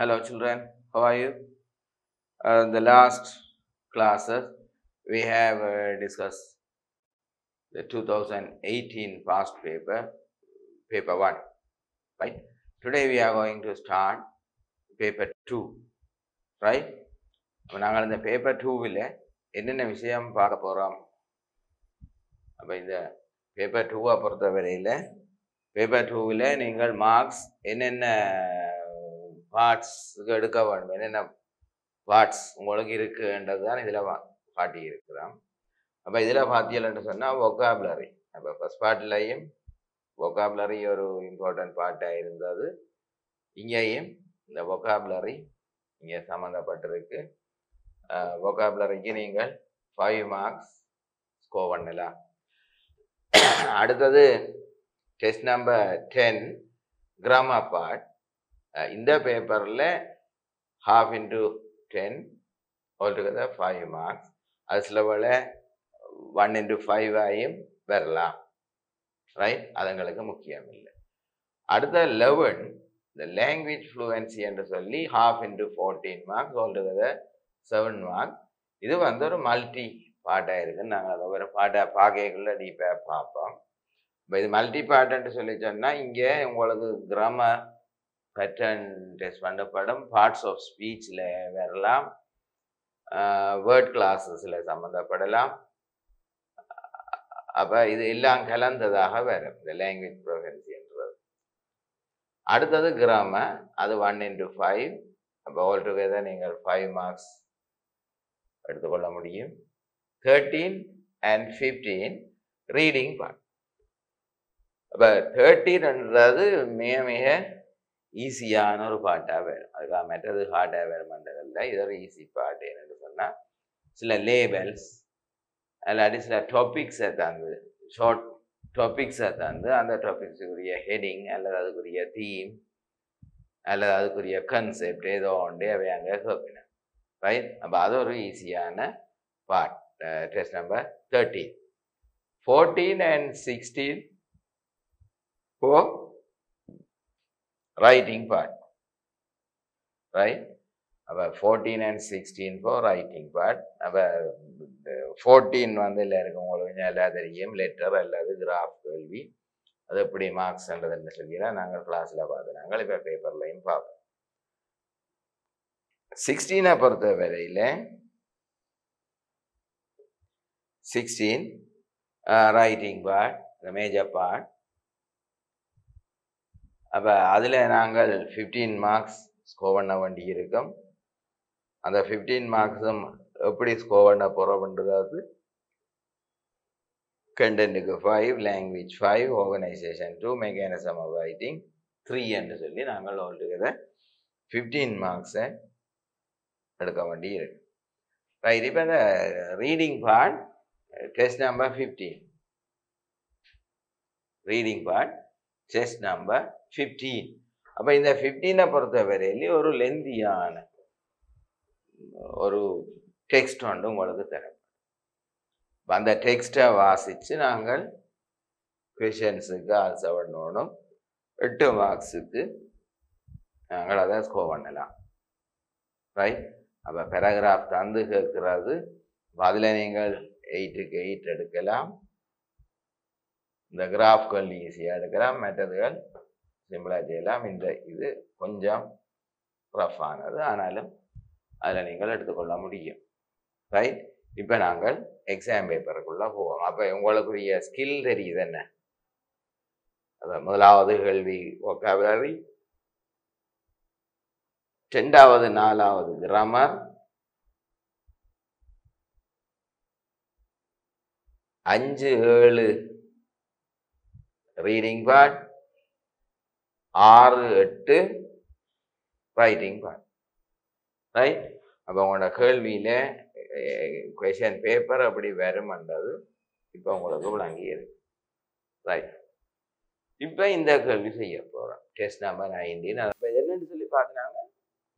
Hello children, how are you? The last classes we have discussed the 2018 past paper, paper 1, right? Today we are going to start paper 2, right? நாங்கள் இந்த paper 2வில் என்னென்ன விஷயம் பார்க்க போகிறோம். அப்போ இந்த paper 2-ஐ பொறுத்தவரையில் பேப்பர் 2வில் நீங்கள் மார்க்ஸ் என்னென்ன பார்ட்ஸுக்கு எடுக்க வேண்டும், என்னென்ன பார்ட்ஸ் உங்களுக்கு இருக்குன்றது தான் இதில் காட்டி இருக்கிறோம். அப்போ இதில் பார்த்தீங்கன்னு சொன்னால் வொக்காபுலரி, அப்போ ஃபஸ்ட் பார்ட்லையும் வொக்காபுலரி ஒரு இம்பார்ட்டன்ட் பார்ட்டாக இருந்தது. இங்கேயும் இந்த வொக்காபுலரி இங்கே சம்மந்தப்பட்டிருக்கு. வொக்காபுலரிக்கு நீங்கள் 5 மார்க்ஸ் ஸ்கோர் பண்ணலாம். அடுத்தது டெஸ்ட் நம்பர் 10 கிராமர் பார்ட். இந்த பேப்பரில் 1/2 into 10 altogether 5 marks. அது சில வேளை 1 into 5 ஆயும் வரலாம், ரைட்? அதுங்களுக்கு முக்கியம் இல்லை. அடுத்த 11 இந்த லாங்குவேஜ் ஃப்ளூவன்சி என்று சொல்லி 1/2 into 14 marks altogether 7 marks. இது ஒரு மல்டி பார்ட்டாக இருக்குன்னு நாங்கள் அதை ஒரு பார்ட்டாக பார்க்கக்குள்ள டீப்பாக பார்ப்போம். இப்போ இது மல்டி பார்ட்டுன்ட்டு சொல்லி சொன்னால் இங்கே உங்களுக்கு கிராமர் பேட்டர்ன் டெஸ்ட் பண்ணப்படும், பார்ட்ஸ் ஆஃப் ஸ்பீச்சில் வரலாம், வேர்ட் கிளாஸஸில் சம்மந்தப்படலாம். அப்போ இது எல்லாம் கலந்ததாக வரும் இந்த லாங்குவேஜ் ப்ரொஃபென்சின்றது. அடுத்தது கிராமர், அது 1 into 5. அப்போ ஆல்டுகெதர் நீங்கள் 5 மார்க்ஸ் எடுத்துக்கொள்ள முடியும். 13 and 15 ரீடிங் பார்ட். அப்போ 13ன்றது மிக மிக ஈஸியான ஒரு பாட்டாக வரும். அதுக்காக மற்றது ஹார்டாக வருமன்றதில்லை. இது ஒரு ஈஸி பாட்டு. என்னென்னு சொன்னால் சில லேபல்ஸ் அல்லாட்டி சில டாபிக்ஸை தந்து, ஷார்ட் டாபிக்ஸை தந்து அந்த டாபிக்ஸுக்குரிய ஹெட்டிங் அல்லது அதுக்குரிய தீம் அல்லது அதுக்குரிய கன்செப்ட் ஏதோ ஒன்றே அவை அங்கே கேட்பினேன், ரைட்? அப்போ அது ஒரு ஈஸியான part. Test number 13. 14 and 16 for writing part, right? அப்போ 14 and 16 for writing part. அப்போ 14 எல்லாருக்கும் உங்களுக்கு எல்லாம் தெரியும், லெட்டர் அல்லது கிராஃப் கேள்வி. அது எப்படி மார்க்ஸ்ன்றதுன்னு சொல்லினா நாங்கள் கிளாஸில் பார்த்து நாங்கள் இப்போ பேப்பர்லையும் பார்ப்போம். 16 பொறுத்த வரையில் 16 ரைட்டிங் பார்ட், மேஜர் பார்ட். அப்போ அதில் நாங்கள் 15 மார்க்ஸ் ஸ்கோர் பண்ண வேண்டி இருக்கும். அந்த 15 மார்க்ஸும் எப்படி ஸ்கோர் பண்ண போகிறோம்ன்றது கண்டென்ட்டுக்கு 5, language 5, organisation 2, mechanism of writing 3 என்று சொல்லி நாங்கள் ஆல்டுகெதர் 15 மார்க்ஸை எடுக்க வேண்டி இருக்கு, ரைட்? இப்போ இந்த reading part test number 15. Reading part test number 15. அப்போ இந்த 15 பொறுத்த வரையிலே ஒரு லெந்தியான ஒரு டெக்ஸ்ட் ஒன்று உங்களுக்கு தரும். அந்த டெக்ஸ்ட்டை வாசித்து நாங்கள் கொஷின்ஸுக்கு ஆன்சர் பண்ணணும். 8 மார்க்ஸுக்கு நாங்கள் அதை ஸ்கோர் பண்ணலாம், ரைட்? அப்போ பேராகிராஃப் தந்து கேட்கிறது, அதில் நீங்கள் 8க்கு 8 எடுக்கலாம். இந்த கிராஃப்கள் ஈஸியாக எடுக்கலாம், மெத்தடுகள் சிம்பிளாக செய்யலாம். இந்த இது கொஞ்சம் ரஃப்பானது, ஆனாலும் அதில் நீங்கள் எடுத்துக்கொள்ள முடியும், ரைட்? இப்போ நாங்கள் எக்ஸாம் பேப்பருக்குள்ளே போவோம். அப்போ உங்களுக்குரிய ஸ்கில் தெரியுது என்ன? அப்போ முதலாவது கேள்வி வொக்காபுலரி, 2வது 4வது grammar, 5, 7 reading part, 6, 8 writing part, right? அப்போ உங்களோட கேள்வியில் கொஷின் பேப்பர் அப்படி வரும்ன்றது இப்போ உங்களுக்கு விளங்கி இருக்கு, ரைட்? இப்போ இந்த கேள்வி செய்ய போகிறோம். Test number 19. அப்போ என்னன்னு சொல்லி பார்த்தீங்கன்னா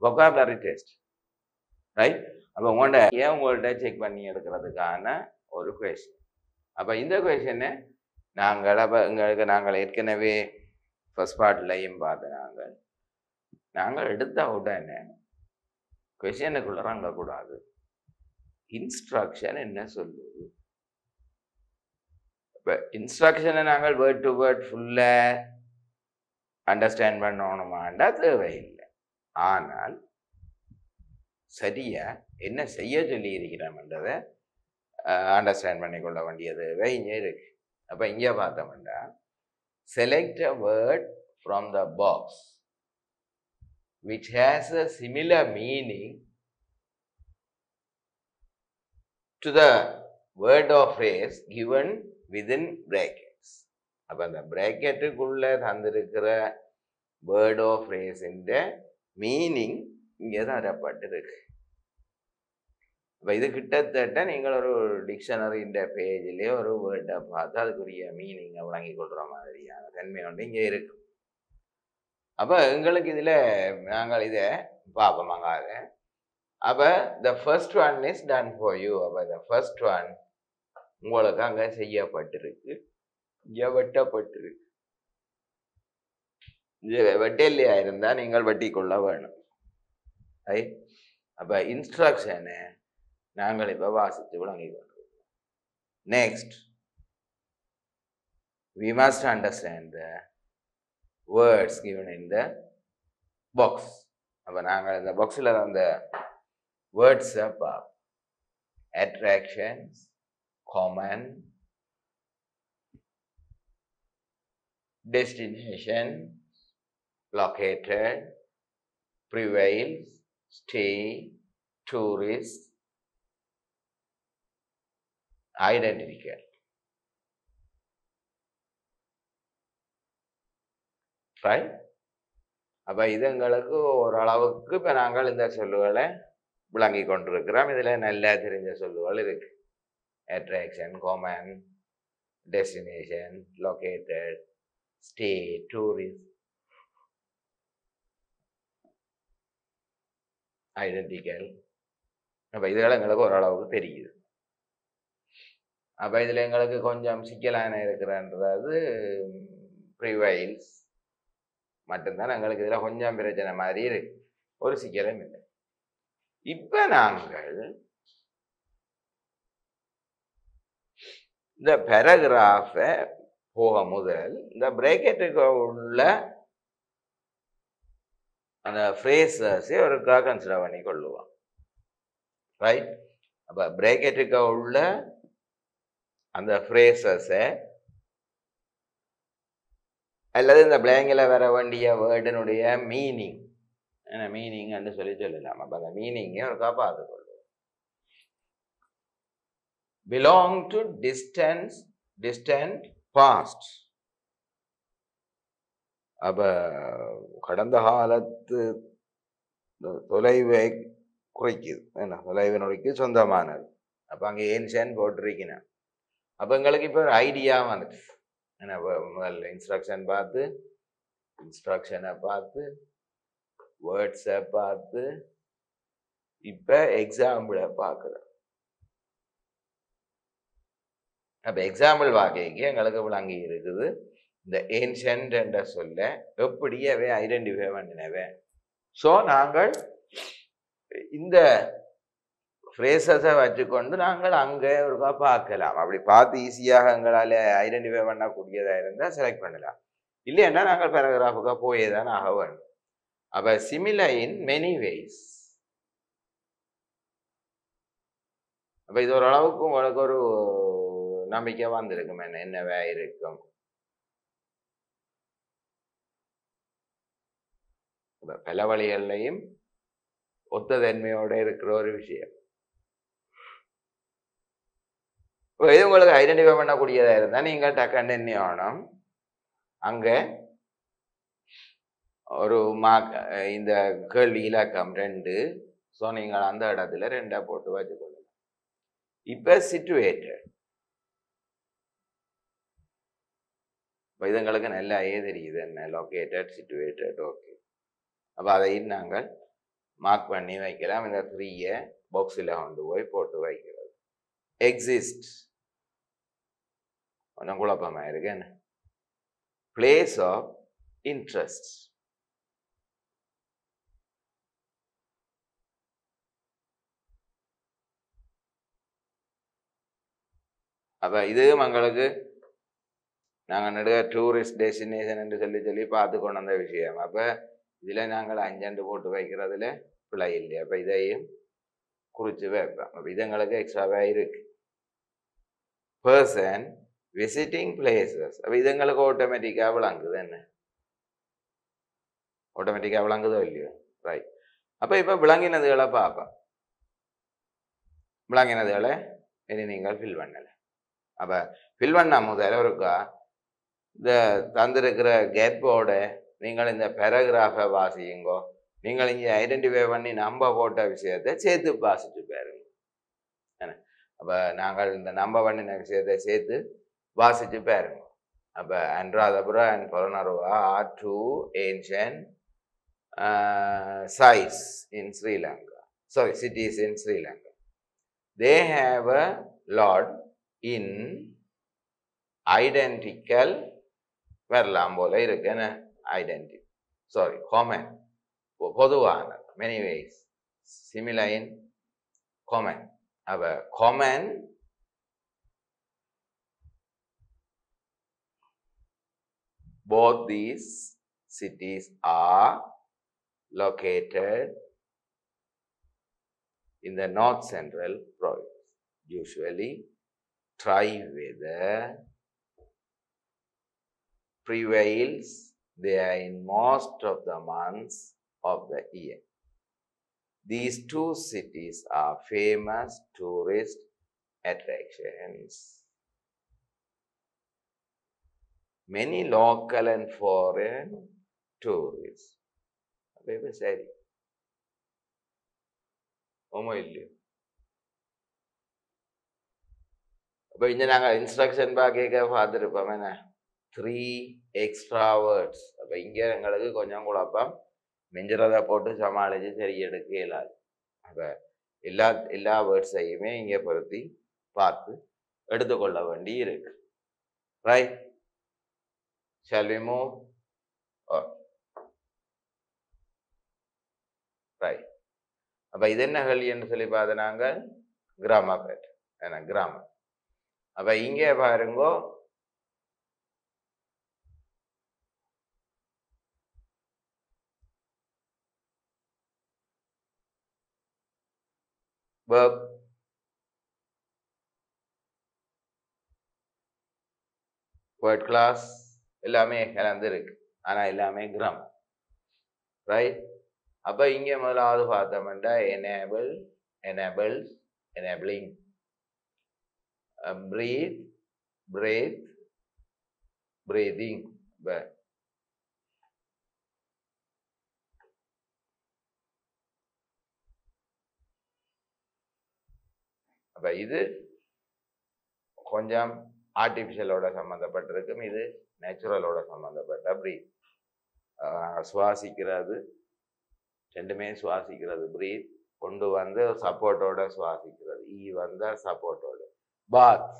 வொக்காபுலரி டெஸ்ட், ரைட்? அப்போ உங்கள்கிட்ட செக் பண்ணி எடுக்கிறதுக்கான ஒரு கொஷின். அப்போ இந்த கொஷினை நாங்கள் ஏற்கனவே ஃபர்ஸ்ட் பார்ட்லையும் பார்த்து நாங்கள் நாங்கள் எடுத்த உடனே கொஸ்டினுக்குள்ள இறங்கக்கூடாது. இன்ஸ்ட்ரக்ஷன் என்ன சொல்லுது? இப்போ இன்ஸ்ட்ரக்ஷனை நாங்கள் வேர்ட் டு வேர்ட் ஃபுல்லாக அண்டர்ஸ்டாண்ட் பண்ணணுமாண்டா தேவையில்லை. ஆனால் சரியா என்ன செய்ய சொல்லி இருக்கிறோம்ன்றதை அண்டர்ஸ்டாண்ட் பண்ணிக்கொள்ள வேண்டிய தேவை இங்கே இருக்கு. அப்போ இங்கே பார்த்தோம்னா select a word from the box which has a similar meaning to the word or phrase given within brackets. அப்போ அந்த பிராக்கெட்டுக்குள்ள தந்திருக்கிற வேர்ட் ஆஃப் ஃப்ரேஸின் மீனிங் இங்கே தரப்பட்டிருக்கு. இப்போ இது கிட்டத்தட்ட நீங்கள் ஒரு டிக்ஷனரியின் பேஜிலே ஒரு வேர்டை பார்த்து அதுக்குரிய மீனிங்கை வழங்கி கொள்கிற மாதிரியான தன்மை ஒன்று இங்கே இருக்கு. அப்போ எங்களுக்கு இதில் நாங்கள் இதை பார்ப்போமாங்க. அப்போ the first one is done for you. அப்போ த ஃபர்ஸ்ட் ஒன் உங்களுக்கு அங்கே செய்யப்பட்டிருக்கு, இங்கே வெட்டப்பட்டிருக்கு. வெட்டலையா இருந்தால் நீங்கள் வெட்டி கொள்ள வேணும். அப்போ இன்ஸ்ட்ரக்ஷனை நாங்கள் இப்போ வாசித்து விளங்கி கொண்டிருக்கோம். Next we must understand the words given in the box. அப்போ நாங்கள் இந்த பாக்ஸில் அந்த வேர்ட்ஸை பார்ப்போம். attractions, common, destination, located, prevails, stay, tourist, identical. Right? அப்போ இது எங்களுக்கு ஓரளவுக்கு இப்போ நாங்கள் இந்த சொல்லுகளை விளங்கி கொண்டிருக்கிறோம். இதில் நல்லா தெரிஞ்ச சொல்லுகள் இருக்கு. Attraction, common, destination, located, stay, tourist, identical. அப்போ இதுகள் எங்களுக்கு ஓரளவுக்கு தெரியுது. அப்போ இதில் எங்களுக்கு கொஞ்சம் சிக்கலான இருக்கிறன்றது ப்ரிவைல்ஸ் மட்டும்தான் எங்களுக்கு இதில் கொஞ்சம் பிரச்சனை மாதிரி இருக்கு. ஒரு சிக்கலும் இல்லை. இப்போ நாங்கள் இந்த பேராகிராஃபை போக முதல் இந்த பிரேக்கெட்டுக்கு உள்ள அந்த ஃப்ரேஸஸை ஒருக்காக கன்சிடர் பண்ணி கொள்ளுவோம். ரைட்? அப்போ பிரேக்கெட்டுக்கு உள்ள அந்த ஃப்ரேஸஸை அல்லது இந்த பிளாங்கில் வர வேண்டிய வேர்டினுடைய மீனிங் என்ன மீனிங்னு சொல்லலாம். அப்போ அந்த மீனிங்கை ஒருக்கா பார்த்துக்கொள்ளுவோம். belong to distant past. அப்ப கடந்த காலத்து தொலைவை குறைக்குது, என்ன தொலைவினுடைக்கு சொந்தமானது. அப்போ அங்கே ஏன்ஷன் போட்டிருக்கணும். அப்போ எங்களுக்கு இப்போ ஒரு ஐடியா வந்துச்சு. என்ன முதல்ல இன்ஸ்ட்ரக்ஷனை பார்த்து வேர்ட்ஸை பார்த்து இப்போ எக்ஸாம்பிளை பார்க்குறோம். அப்போ எக்ஸாம்பிள் வாக்கைக்கு எங்களுக்கு விளங்கி இருக்குது இந்த ஏன்ஷன்ட் என்ற சொல்ல எப்படியவே ஐடென்டிஃபை பண்ணினவே. ஸோ நாங்கள் இந்த ஃப்ரேசஸை வச்சுக்கொண்டு நாங்கள் அங்கே ஒருக்கா பார்க்கலாம். அப்படி பார்த்து ஈஸியாக எங்களால் ஐடென்டிஃபை பண்ணக்கூடியதாக இருந்தால் செலக்ட் பண்ணலாம். இல்லைன்னா நாங்கள் பேராகிராஃபுக்காக போயே தான் ஆக வேண்டும். அப்போ சிமிலர் இன் மெனி வேஸ். அப்போ இது ஓரளவுக்கு உங்களுக்கு ஒரு நம்பிக்கை வந்திருக்கும் என்னவே இருக்கும். பல வழிகள்லையும் ஒத்த தன்மையோட இருக்கிற ஒரு விஷயம். இது உங்களுக்கு ஐடென்டிஃபை பண்ணக்கூடியதா இருந்தா நீங்கள் டக்குன்னு என்ன ஆகணும், அங்க ஒரு மார்க் இந்த கேள்வி இலக்கம் 2. ஸோ நீங்கள் அந்த இடத்துல 2 போட்டு வச்சுக்கொள்ளலாம். இப்ப சிச்சுவேட்டட் இதுங்களுக்கு நல்லா தெரியுது என்ன லொக்கேட்டட், சிச்சுவேட்டட். ஓகே, அப்போ அதையும் நாங்கள் மார்க் பண்ணி வைக்கலாம். இந்த 3 பாக்ஸில் கொண்டு போய் போட்டு வைக்கிறது. எக்ஸிஸ்ட் கொஞ்சம் குழப்பமாக இருக்கு என்ன. பிளேஸ் ஆஃப் இன்ட்ரெஸ்ட் அப்போ இது எங்களுக்கு நாங்கள் நடுக டூரிஸ்ட் டெஸ்டினேஷன் என்று சொல்லி பார்த்து கொண்டு வந்த விஷயம். அப்போ இதில் நாங்கள் 5 போட்டு வைக்கிறதுல பிழை இல்லை. அப்போ இதையும் குறித்து வைப்போம். அப்போ இது எங்களுக்கு எக்ஸ்ட்ராவாக இருக்கு. பர்சன் விசிட்டிங் பிளேசஸ், அப்போ இது எங்களுக்கு ஆட்டோமேட்டிக்காக விளங்குது. என்ன ஆட்டோமேட்டிக்காக விளங்குதோ இல்லையோ? ரைட். அப்போ இப்போ விளங்கினதுகளை பார்ப்போம். விளங்கினதுகளை இனி நீங்கள் ஃபில் பண்ணலை. அப்போ ஃபில் பண்ண முதல்ல இருக்கா இந்த தந்திருக்கிற கேப்போட நீங்கள் இந்த பேராகிராஃபை வாசியுங்கோ. நீங்கள் இங்கே ஐடென்டிஃபை பண்ணி நம்ப போட்ட விஷயத்தை சேர்த்து வாசிச்சு பாருங்க. என்ன அப்போ நாங்கள் இந்த நம்ப பண்ணின விஷயத்தை சேர்த்து வாசிச்சு பாருங்க. அப்போ அன்றாதபுரா and Polonnaruwa R 2 ancient sites in Sri Lanka. Sorry, cities in Sri Lanka. They have a lot in identical வரலாம் போல இருக்குன்னு ஐடென்டி சாரி காமன் பொதுவான many ways similar in common. அப்ப common both these cities are located in the north central province. Usually dry weather prevails there in most of the months of the year. These 2 cities are famous tourist attractions. Many local and foreign tourists. Baby சரி ஓமோ இல்லையோ? அப்போ இங்கே நாங்கள் instruction பார்க்க பார்த்துருப்போம். என்ன 3 extra words. அப்போ இங்கே எங்களுக்கு கொஞ்சம் குழப்பம், மிஞ்சுறதை போட்டு சமாளித்து சரி எடுக்க இயலாது. அப்போ எல்லா வேர்ட்ஸையுமே இங்கே பொருத்தி பார்த்து எடுத்துக்கொள்ள வேண்டி இருக்கு. Right, shall we move? Right. அப்போ இது என்ன கேள்வின்னு சொல்லி பார்த்து நாங்கள் கிராமர் பேட் என்ன கிராமர். அப்போ இங்கே பாருங்கோ verb, word class எல்லாமே கலந்து இருக்கு. ஆனால் எல்லாமே கிராமர். ரைட். அப்போ இங்கே முதலாவது பார்த்தோம்னா enable, enables, enabling, breathe, breathe, breathing. அப்போ இது கொஞ்சம் ஆர்டிஃபிஷியலோட சம்மந்தப்பட்டிருக்கும், இது நேச்சுரலோட சம்மந்தப்பட்ட பிரீத். சுவாசிக்கிறது ரெண்டுமே சுவாசிக்கிறது பிரீத், கொண்டு வந்து சப்போர்ட்டோட சுவாசிக்கிறது, வந்த சப்போர்ட்டோட. பாத்,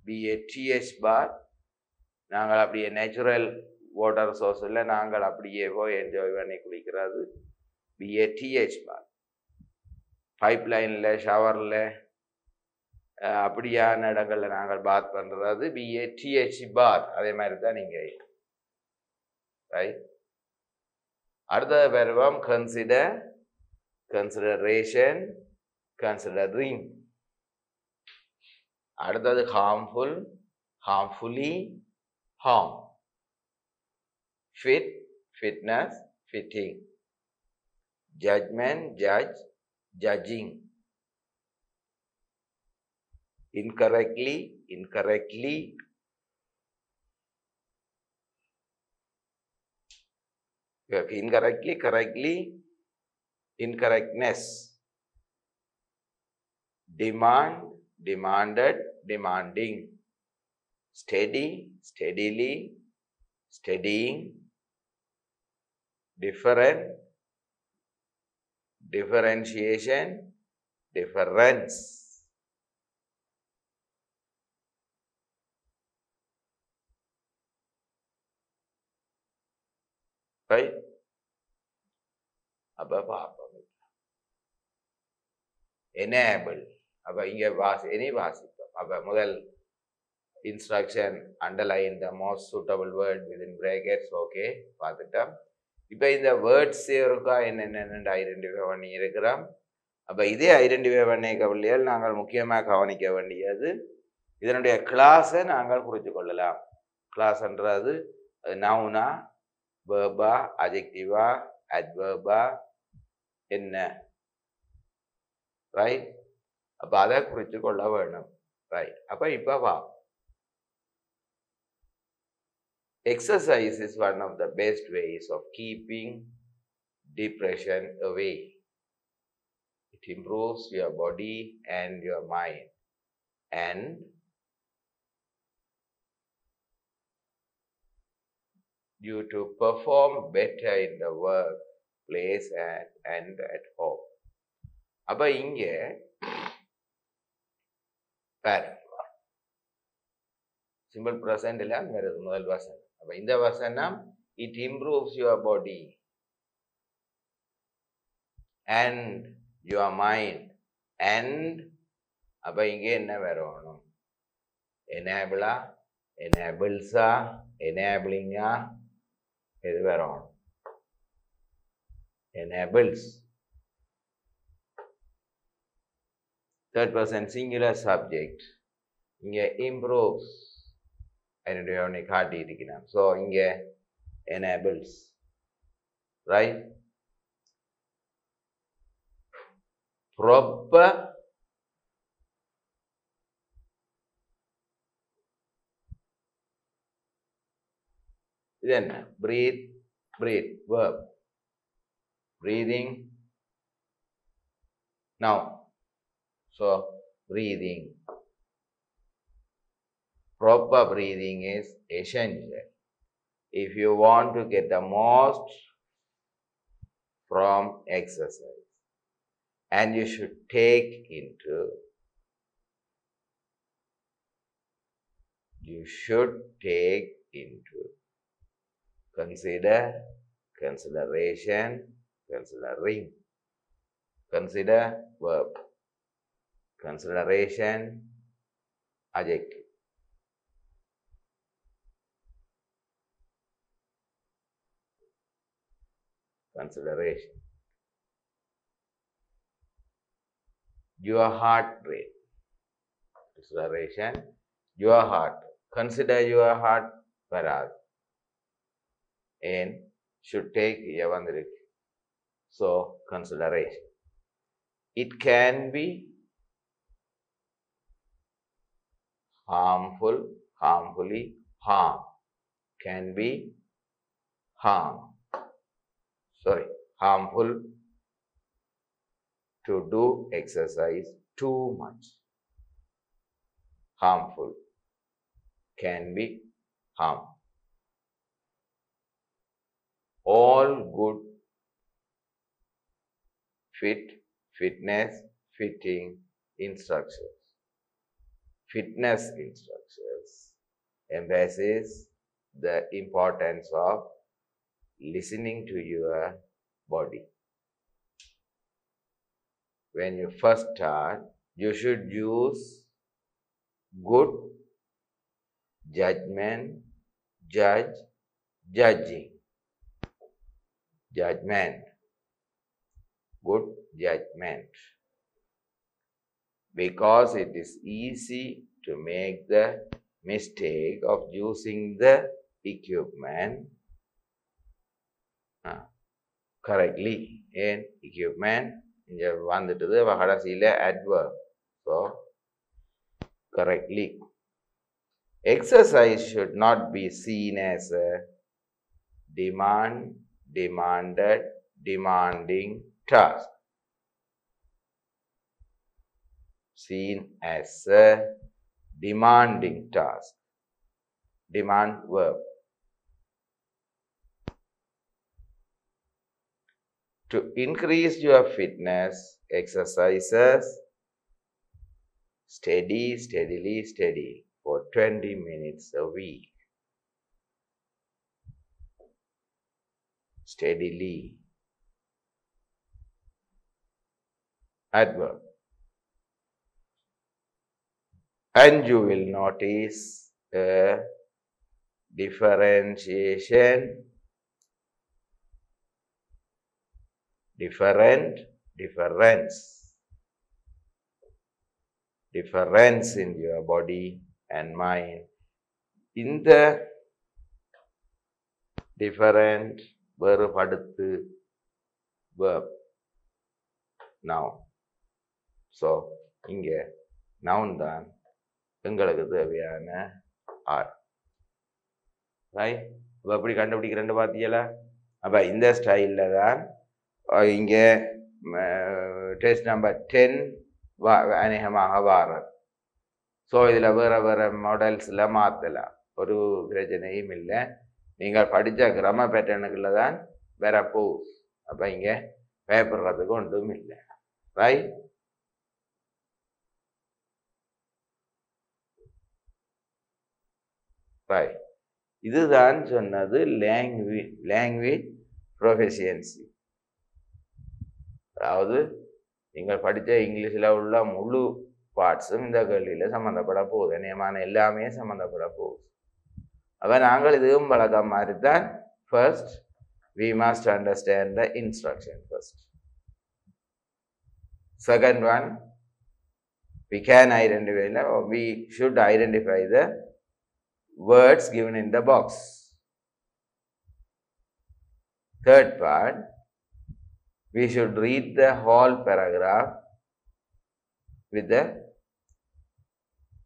BATH பாத், நாங்கள் அப்படியே நேச்சுரல் வாட்டர் சோர்ஸில் நாங்கள் அப்படியே போய் என்ஜாய் பண்ணி குளிக்கிறது BATH பாத். பைப் லைனில் ஷவரில் அப்படியான இடங்கள்ல நாங்கள் பாத் பண்றது BATH பாத். அதே மாதிரி தான் நீங்க. ரைட். அடுத்தது வருவோம் கன்சிடர், கன்சிடரேஷன், கன்சிடரிங். அடுத்தது harmful, harmfully, harm. Fit, fitness, fitting. Judgement, judge, judging. Incorrectly, incorrectly. Incorrectly, correctly, incorrectness. Demand, demanded, demanding. Steady, steadily, steadying. Different, differentiation, difference. Right? அப்ப பார்ப்போம். Enable. அப்ப இங்க இனி வாசிப்போம். அப்ப முதல் instruction underline the most suitable word within brackets. Okay, பார்த்துட்டோம். இப்போ இந்த வேர்ட்ஸ் இருக்கா என்னென்னு ஐடென்டிஃபை பண்ணி இருக்கிறோம். அப்போ இதே ஐடென்டிஃபை பண்ணி கவலையால் நாங்கள் முக்கியமாக கவனிக்க வேண்டியது இதனுடைய கிளாஸை நாங்கள் குறித்து கொள்ளலாம். கிளாஸ்ன்றது நவுனா, வேர்பா, அஜெக்டிவா, அட்வர்பா என்ன, ரைட்? அப்போ அதை குறித்து கொள்ள வேணும், ரைட்? அப்போ இப்போ வா, exercise is one of the best ways of keeping depression away. It improves your body and your mind, and you to perform better in the workplace and at home. அப்ப இங்க பாரு, சிம்பிள் ப்ரெசன்ட்ல வருது முதல் வசனம். அப்ப இந்த வசனம் it improves your body and your mind, and அப்ப இங்க என்ன வரணும்? enable-ஆ, enables-ஆ, enabling-ஆ, இது வரணும். enables. Third person singular subject. இங்க improves என்னுடைய ஒன்றை காட்டி இருக்கிறேன். ஸோ இங்க enables, right? proper இது என்ன? breathe, breathe, verb. breathing, now. So breathing, proper breathing is essential if you want to get the most from exercise, and you should take into consideration, considering, consider verb, consideration adjective. Consideration. Your heart rate. Consideration. Your heart. Consider your heart paras. And should take yavandirik. So consideration. It can be harmful, harmfully, harm. Can be harmful to do exercise too much. Harmful. Can be harm. All good fitness, fitting instructions. Fitness instructions emphasizes the importance of listening to your body. When you first start, you should use good judgment, judging. Judgment. Good judgment. Because it is easy to make the mistake of using the equipment correctly. In equipment, இங்க வந்துட்டது கடைசியில adverb. So correctly. Exercise should not be seen as a demanding task. Seen as a demanding task. Demand verb. To increase your fitness, exercises steadily for 20 minutes a week. Steadily. Adverb. And you will notice a differentiation, difference in your body and mind. இந்த different வேறுபடுத்து verb noun. So இங்க noun தான் எங்களுக்கு தேவையான R. Right? அப்போ எப்படி கண்டுபிடிக்கிறேன்னு பார்த்தீங்களா? அப்போ இந்த ஸ்டைலில் தான் இங்கே டெஸ்ட் நம்பர் 10 அநேகமாக வாரது. ஸோ இதில் வேறு வேறு மாடல்ஸில் மாற்றலாம், ஒரு பிரச்சனையும் இல்லை. நீங்கள் படித்த கிராம பேட்டர்னுக்குள்ள தான் வேற போஸ். அப்போ இங்கே பயப்படுறதுக்கு ஒன்றும் இல்லை. ரைட்? ரைட். இதுதான் சொன்னது லாங்குவேஜ் ப்ரொஃபிஷியன்சி. அதாவது நீங்கள் படித்த இங்கிலீஷில் உள்ள முழு பார்ட்ஸும் இந்த கேள்வியில் சம்மந்தப்பட போகுது. நியமான எல்லாமே சம்மந்தப்பட போகுது. அப்போ நாங்கள் இதுவும் வழக்கம் மாதிரி தான். First we must understand the instruction first. Second one, we should identify the words given in the box. Third part, we should read the whole paragraph with the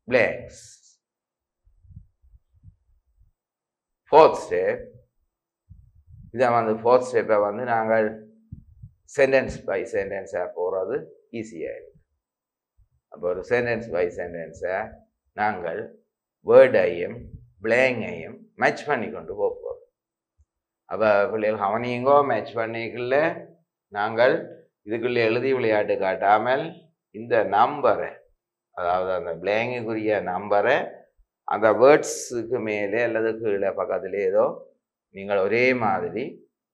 blanks. Fourth step, fourth step வந்து நாங்கள் sentence by சென்டென்ஸாக போகிறது ஈஸியாக இருக்குது. அப்போ ஒரு sentence by சென்டென்ஸை நாங்கள் வேர்டையும் பிளாங்கையும் match பண்ணி கொண்டு போகிறோம். அப்போ பிள்ளைகள் அவனையுங்கோ மேட்ச் பண்ணிக்கல, நாங்கள் இதுக்குள்ளே எழுதி விளையாட்டு காட்டாமல் இந்த நம்பரை, அதாவது அந்த பிளாங்குக்குரிய நம்பரை அந்த வேர்ட்ஸுக்கு மேலே அல்லது கீழே பக்கத்தில் ஏதோ நீங்கள் ஒரே மாதிரி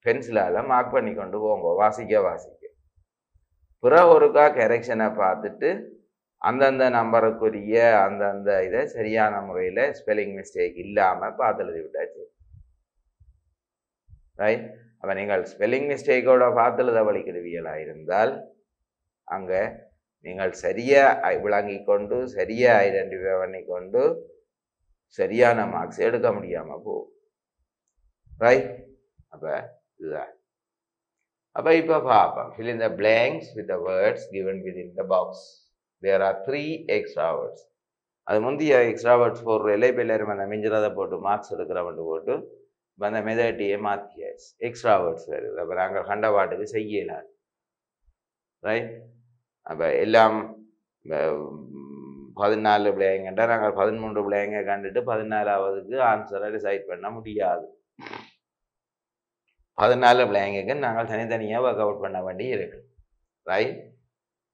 பென்சிலால் மார்க் பண்ணி கொண்டு போங்க, வாசிக்க. பிறகு ஒருக்கா கரெக்ஷனை பார்த்துட்டு அந்தந்த நம்பருக்குரிய அந்தந்த இதை சரியான முறையில் ஸ்பெல்லிங் மிஸ்டேக் இல்லாமல் பார்த்து எழுதி விட்டாச்சு. ரைட்? அப்போ நீங்கள் ஸ்பெல்லிங் மிஸ்டேக்கோட பார்த்து எழுத வழிக்கிடுவீர்களாக இருந்தால் அங்கே நீங்கள் சரியாக விளங்கி கொண்டு சரியாக ஐடென்டிஃபை பண்ணி கொண்டு சரியான மார்க்ஸ் எடுக்க முடியாமல் போகும். ரைட்? அப்போ இதுதான். அப்போ இப்போ பார்ப்போம். fill in the blanks with the words given within the box. There are 3 extra words. அது முந்தைய எக்ஸ்ட்ரா வேர்ட்ஸ் போடுற இப்போ எல்லாரும் அந்த மிஞ்சிறதை போட்டு மார்க்ஸ் எடுக்கிறவன்ட்டு போட்டு இப்போ அந்த மெதட்டியே மாற்றியாச்சு. எக்ஸ்ட்ரா வேர்ட்ஸ் வருது. அப்போ நாங்கள் கண்ட பாட்டுக்கு செய்யலாம். ரைட்? அப்போ எல்லாம் 14 பிள்ளைங்கண்டா நாங்கள் 13 பிள்ளைங்க கண்டுட்டு 14ஆவதுக்கு ஆன்சரை டிசைட் பண்ண முடியாது. 14 பிள்ளைங்களுக்கு நாங்கள் தனித்தனியாக ஒர்க் அவுட் பண்ண வேண்டி இருக்கு. Right?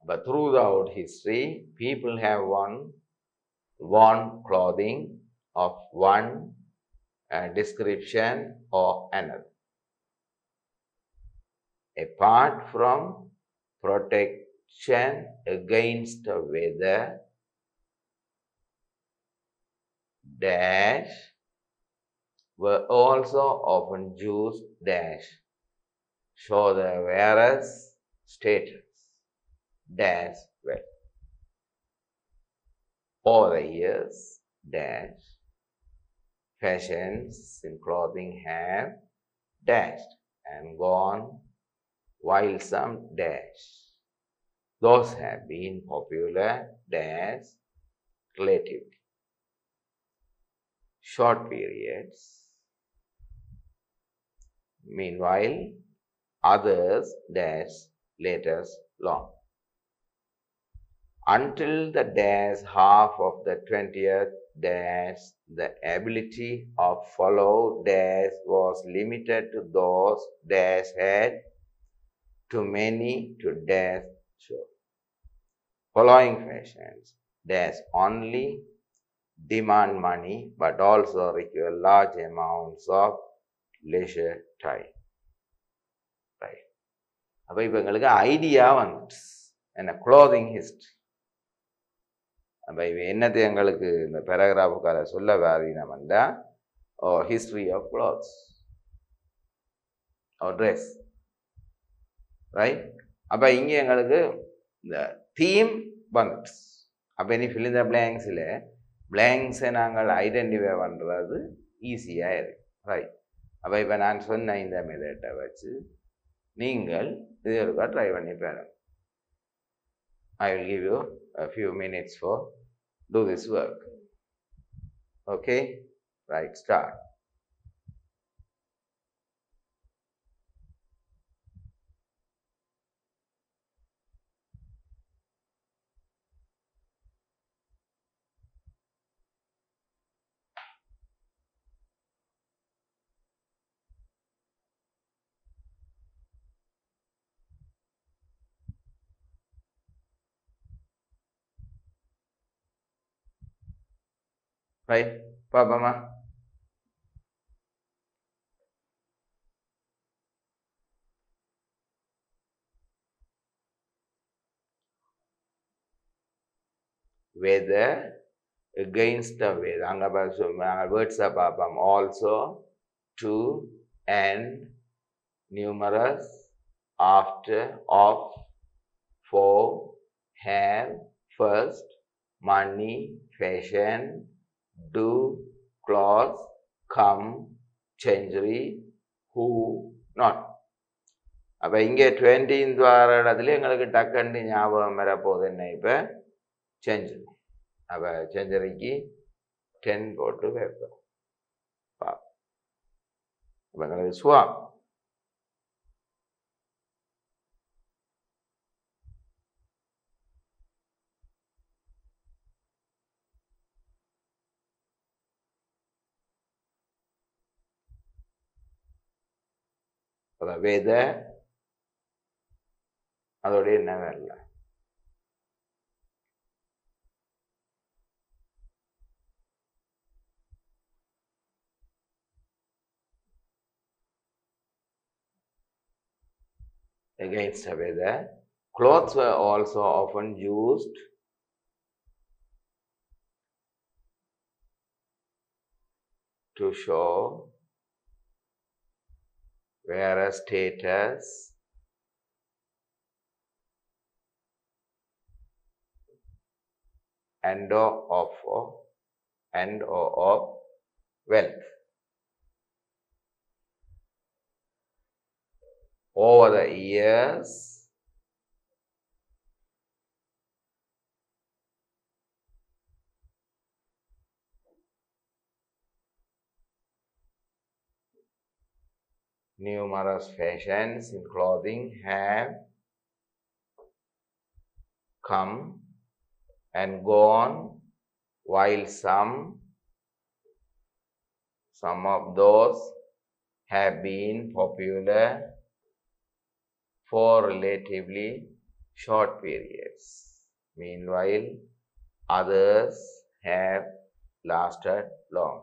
But throughout history, people have worn clothing of one description or another. Apart from protection against weather, dash were also often used dash show the wearer's status. Dash well. Over the years, dash fashions in clothing have dashed and gone, while some dash. Those have been popular dash relatively short periods. Meanwhile, others dash later long. Until the dash half of the 20th dash, the ability of follow dash was limited to those dash had too many to dash show. Following fashions dash only demand money but also require large amounts of leisure time. Right? அப்போ இப்போ எங்களுக்கு idea வந்துட்டு என்ன clothing history. அப்போ இவை என்னத்தை எங்களுக்கு இந்த பேராகிராஃபுக்கார சொல்ல வாதினம்டா history of clothes or dress, right? அப்போ இங்கே எங்களுக்கு இந்த தீம் வந்துட்டு அப்போ இனி fill in the blanksல பிளாங்க்ஸை நாங்கள் ஐடென்டிஃபை பண்ணுறது ஈஸியாக இருக்கு, ரைட்? அப்போ இப்போ நான் சொன்ன இந்த மெத்தட்டை வச்சு நீங்கள் இது ஒருக்கா ட்ரை பண்ணி பாருங்க. I will give you a few minutes for do this work. Okay, right, start. Right, பாப்போமா? Whether against the weather, அங்க வேர்ட்ஸை பார்ப்போம். Also, to, and, numerous, after, of, for, have, first, money, fashion, do, clothes, come, century, who, not. அப்போ இங்கே 20th வர இடத்துல எங்களுக்கு டக்குன்னு ஞாபகம் வரப்போகுது என்ன? இப்போ செஞ்சுரி. அப்போ செஞ்சுரிக்கு 10 போட்டு வைப்போம். அப்போ எங்களுக்கு ஸ்வாம். weather அதோடைய என்ன வேலை? Against the weather. Clothes were also often used to show wearer status and or of wealth. Over the years, numerous fashions in clothing have come and gone, while some of those have been popular for relatively short periods. Meanwhile, others have lasted long.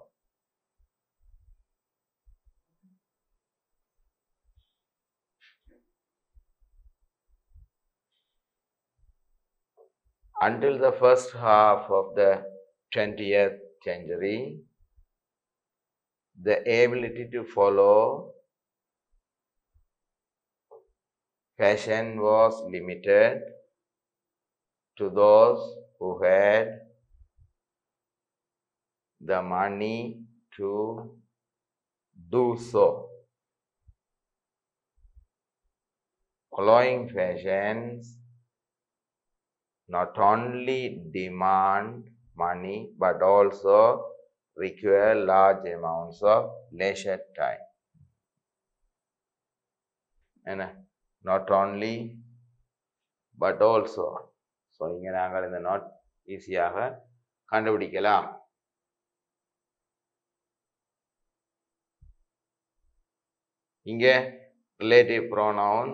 Until the first half of the 20th century, the ability to follow fashion was limited to those who had the money to do so. Following fashions not only demand money but also require large amounts of leisure time. And not only but also. So இங்கே நாங்கள் இந்த not ஈஸியாக கண்டுபிடிக்கலாம். இங்கே relative pronoun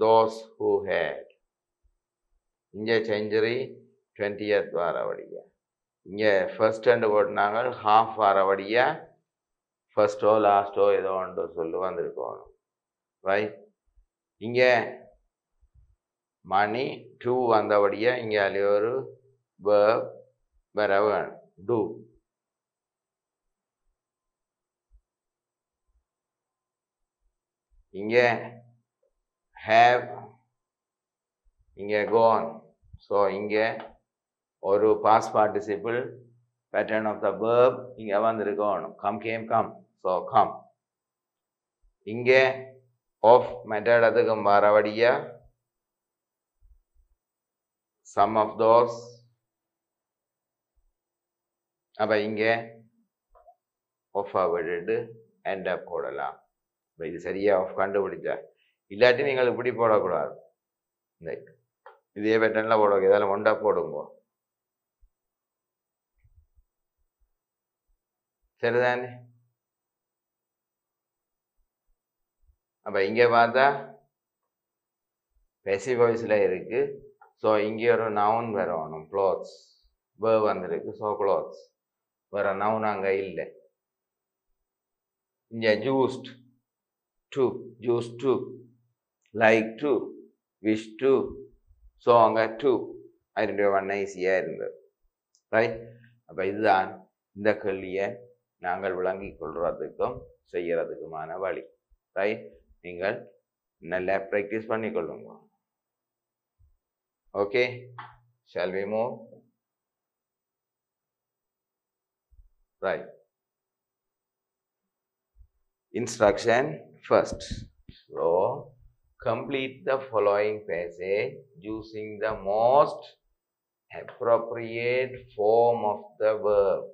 those who had. இங்கே century 20th வரபடியா. இங்கே first and போட்டுனாங்க half வரபடியா ஃபர்ஸ்டோ லாஸ்டோ ஏதோ ஒன்று சொல்லி வந்திருக்கணும், ரைட்? இங்கே மணி 2 வந்தபடியா இங்கே அதில் ஒரு verb wherever do. இங்கே have, இங்கே gone. So இங்கே ஒரு past participle pattern of the verb இங்கே வந்திருக்கணும். Come, came, come. So come. இங்கே of method அதுக்கும் வரவடியா some of those. அப்ப இங்கே of விட்டுட்டு end up போடலாம். இது சரியா of கண்டுபிடிச்சா, இல்லாட்டி நீங்கள் இப்படி போடக்கூடாது. இதே பேட்டர்ன்ல போடுவோம், இதெல்லாம் ஒண்டா போடுங்க. சரிதானே? அப்ப இங்க பார்த்தா passive voiceல இருக்கு. ஸோ இங்கே ஒரு நவுன் வரணும், clothes. verb வந்திருக்கு, ஸோ clothes. வேற நவுன் அங்க இல்லை. இங்க used to, used to, like to, wish to. So அங்க to ஐடென்டிஃபை பண்ண ஈஸியா இருந்தது. ரைட்? அப்ப இதுதான் இந்த கேள்வியை நாங்கள் விளங்கிக் கொள்றதுக்கும் செய்யறதுக்குமான வழி. ரைட்? நீங்கள் நல்லா பிராக்டிஸ் பண்ணிக்கொள்ளுங்க. Okay, shall we move? Right. Instruction first. So complete the following passage using the most appropriate form of the verb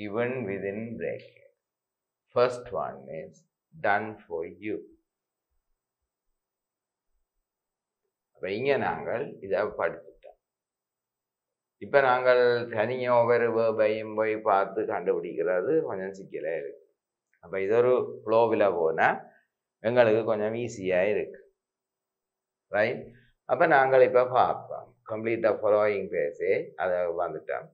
given within bracket. First one is done for you. அப்ப இங்க நாங்கள் இதை படிச்சுட்டோம். இப்ப நாங்கள் தனியா ஒவ்வொரு வேர்பையும் போய் பார்த்து கண்டுபிடிக்கிறது கொஞ்சம் சிக்கலா இருக்கு. அப்ப இது ஒரு ஃப்ளோவில் போனா எங்களுக்கு கொஞ்சம் ஈஸியா இருக்கு. ரைட்? அப்ப நாங்கள் இப்ப பார்ப்போம். கம்ப்ளீட் த ஃபாலோயிங் பேசேஜ், அதை வந்துட்டோம்.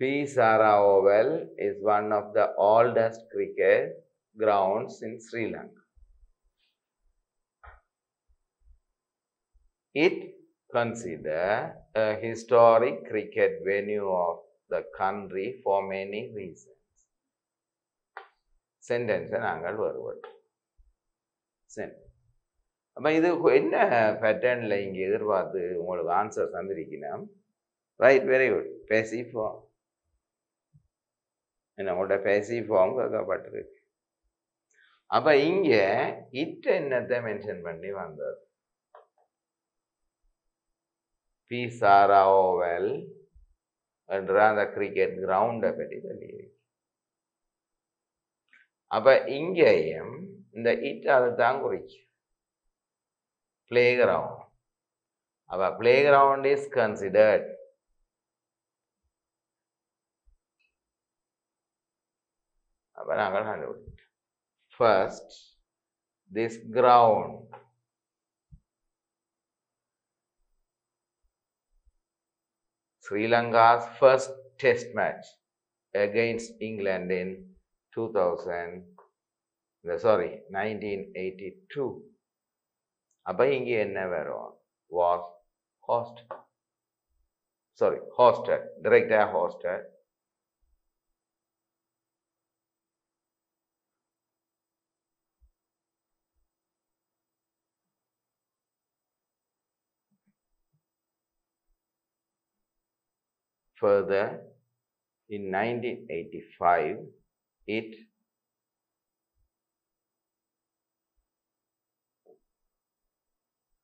P. Sara Oval is one of the oldest cricket grounds in Sri Lanka. It considered a historic cricket venue of the country for many reasons. Sentence நாங்கள் வருவோம். அப்ப இது என்ன பேட்டர்ன்ல இங்க எதிர்பார்த்து உங்களுக்கு ஆன்சர் தந்திருக்கணும். Right, very good. Passive form. உங்களோட பேசிவ் ஃபார்ம் கேட்கப்பட்டிருக்கு. அப்ப இங்க இட் என்னத்தை மென்ஷன் பண்ணி வந்தது? பி. சாரா ஓவல் என்ற அந்த கிரிக்கெட் கிரவுண்டை பற்றி சொல்லியிருக்கு. அப்ப இங்கேயும் இந்த இட் அதை தான் குறிக்கும், பிளே கிரவுண்ட். அப்ப பிளே கிரவுண்ட் இஸ் கன்சிடர்ட். அப்ப நாங்கள் கண்டுபிடிச்சோம். First, this ground Sri Lanka's first test match against England in 1982. அப்ப இங்க என்ன வரும்? Was hosted. Director hosted. Further, in 1985, it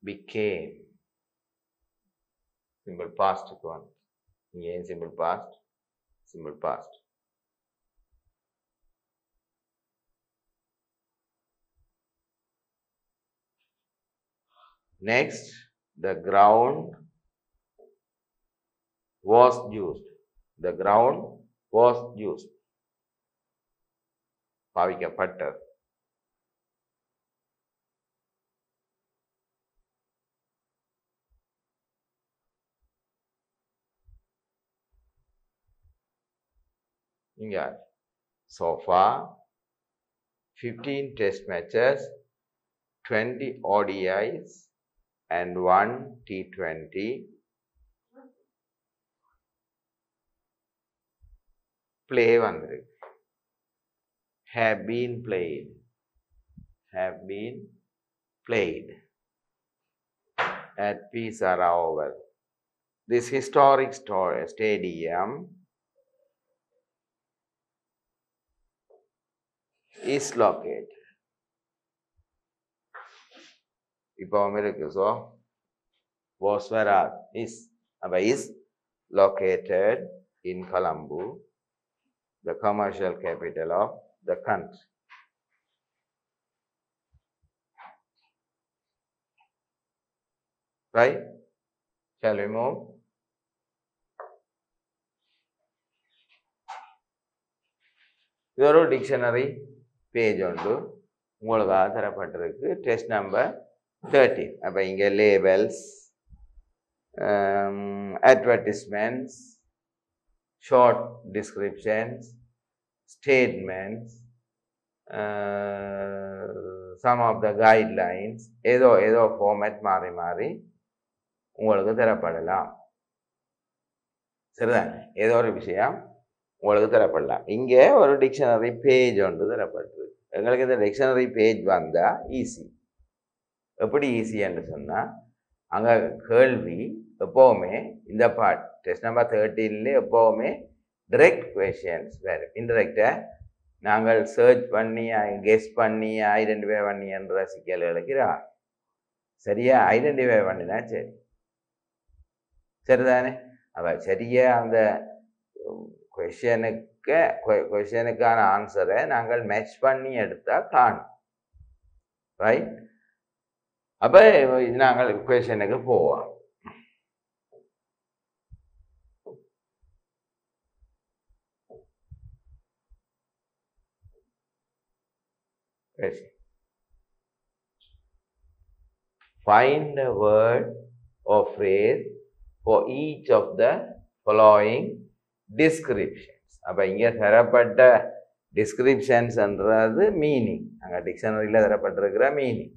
became simple past one. Again, simple past. Next, the ground was used. The ground was used. பாவிக்கப்பட்டது. இங்க so far 15 test matches, 20 ODIs and 1 T20 play வந்திருக்கு. Have been played. Have been played at Pisara Oval. This historic stadium is located. இப்போவும் இருக்கு. So, was where is located in Colombo, the commercial capital of the country. Right? Shall we move? இது ஒரு dictionary page ஒன்று உங்களுக்காக தரப்பட்டிருக்கு. Test number 13. அப்போ இங்கே labels, advertisements, short descriptions, statements, some of the guidelines, ஏதோ format மாறி உங்களுக்கு தரப்படலாம். சரிதானே? ஏதோ ஒரு விஷயம் உங்களுக்கு தரப்படலாம். இங்கே ஒரு டிக்ஷனரி பேஜ் ஒன்று தரப்பட்டிருக்கு. எங்களுக்கு இந்த டிக்ஷனரி பேஜ் வந்தால் ஈஸி. எப்படி ஈஸி என்று சொன்னால், அங்கே கேள்வி எப்போவுமே இந்த பார்ட் டெஸ்ட் நம்பர் 13 எப்போவுமே டிரெக்ட் கொஷின்ஸ் வேறு. இன்டெரக்டாக நாங்கள் சர்ச் பண்ணி கெஸ் பண்ணி ஐடென்டிஃபை பண்ணி என்ற சிக்கல்களுக்கு சரியா ஐடென்டிஃபை பண்ணினா சரி. சரிதானே? அப்போ சரியா அந்த கொஷனுக்கான ஆன்சரை நாங்கள் மேட்ச் பண்ணி எடுத்தால் காணும். ரைட்? அப்போ நாங்கள் கொஷனுக்கு போவோம். Find a word or phrase for each of the following descriptions. அப்போ இங்கே தரப்பட்ட டிஸ்கிரிப்ஷன்ஸ்ன்றது மீனிங், அங்கே டிக்ஷனரியில் தரப்பட்டிருக்கிற மீனிங்.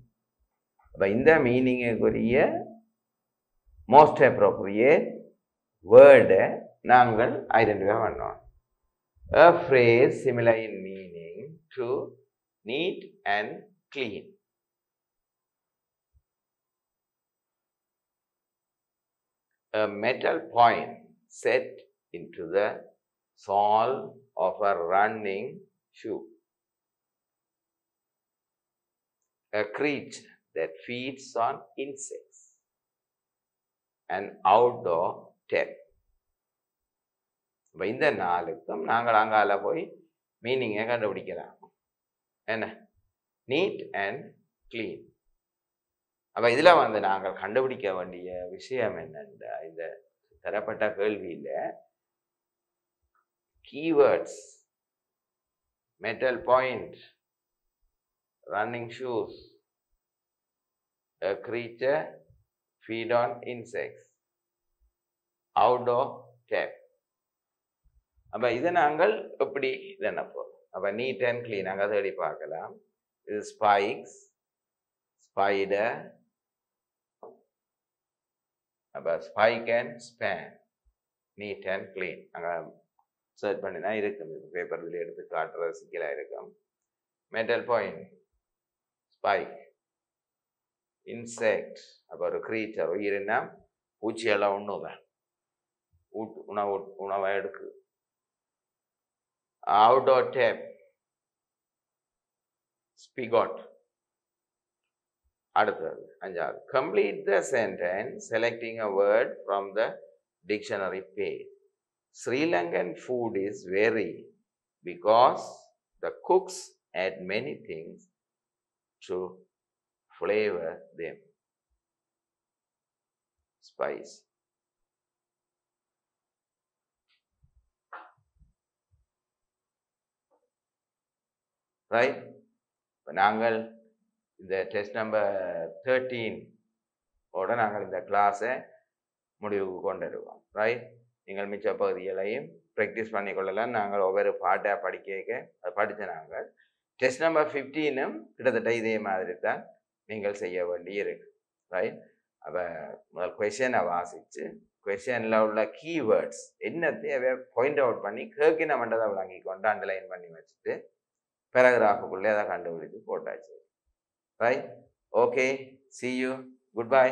அப்போ இந்த மீனிங்குரிய மோஸ்ட் அப்ரோப்ரியேட் வேர்டை நாங்கள் ஐடென்டிஃபை பண்ணோம். A phrase similar in meaning to neat and clean. A metal point set into the sole of a running shoe. A creature that feeds on insects. An outdoor tap. இப்போ இந்த நாளுக்கும் நாங்கள் அங்கால போய் மீனிங்கை கண்டுபிடிக்கலாம். என்ன? Neat and clean. அப்போ இதில் நாங்கள் கண்டுபிடிக்க வேண்டிய விஷயம் என்னென்னா, இந்த தரப்பட்ட கேள்வியில் keywords metal point, running shoes, a creature feed on insects, outdoor tap. அப்போ இதை நாங்கள் எப்படி நினைப்போம்? அப்போ நீட் அண்ட் கிளீன் நாங்கள் தேடி பார்க்கலாம். இது ஸ்பைக்ஸ், ஸ்பைடர், அப்போ spike and span, neat and clean அங்கே சர்ச் பண்ணினா இருக்கும். பேப்பரில் எடுத்து காட்டுற சிக்கலாக இருக்கும். மெட்டல் பாயிண்ட், ஸ்பைக், இன்செக்ட், அப்போ ஒரு க்ரீச்சர், உயிரினா பூச்சியெல்லாம் ஒன்றுதான் உணவை எடுக்கு. Outdoor tap, spigot. அடுத்தது 5வது, complete the sentence selecting a word from the dictionary page. Sri Lankan food is varied because the cooks add many things to flavor them. Spice. Right? நாங்கள் இந்த test number 13 ஓட நாங்கள் இந்த கிளாஸை முடிவுக்கு கொண்டுடுவோம். Right? நீங்கள் மிச்ச பகுதிகளையும் ப்ராக்டிஸ் பண்ணிக்கொள்ளலாம். நாங்கள் ஒவ்வொரு பாட்டாக அதை படித்த நாங்கள் டெஸ்ட் நம்பர் 15ம் கிட்டத்தட்ட இதே மாதிரி தான் நீங்கள் செய்ய வேண்டி இருக்கு. ரைட்? அப்போ முதல் கொஷனை வாசித்து கொஷனில் உள்ள கீவேர்ட்ஸ் என்னத்தை பாயிண்ட் அவுட் பண்ணி கேட்கின மண்டதை விளங்கி கொண்டு அண்டர்லைன் பண்ணி வச்சுட்டு பேராகிராஃபுக்குள்ளே அதை கண்டுபிடிச்சு போட்டாச்சு. Right, okay, see you, goodbye.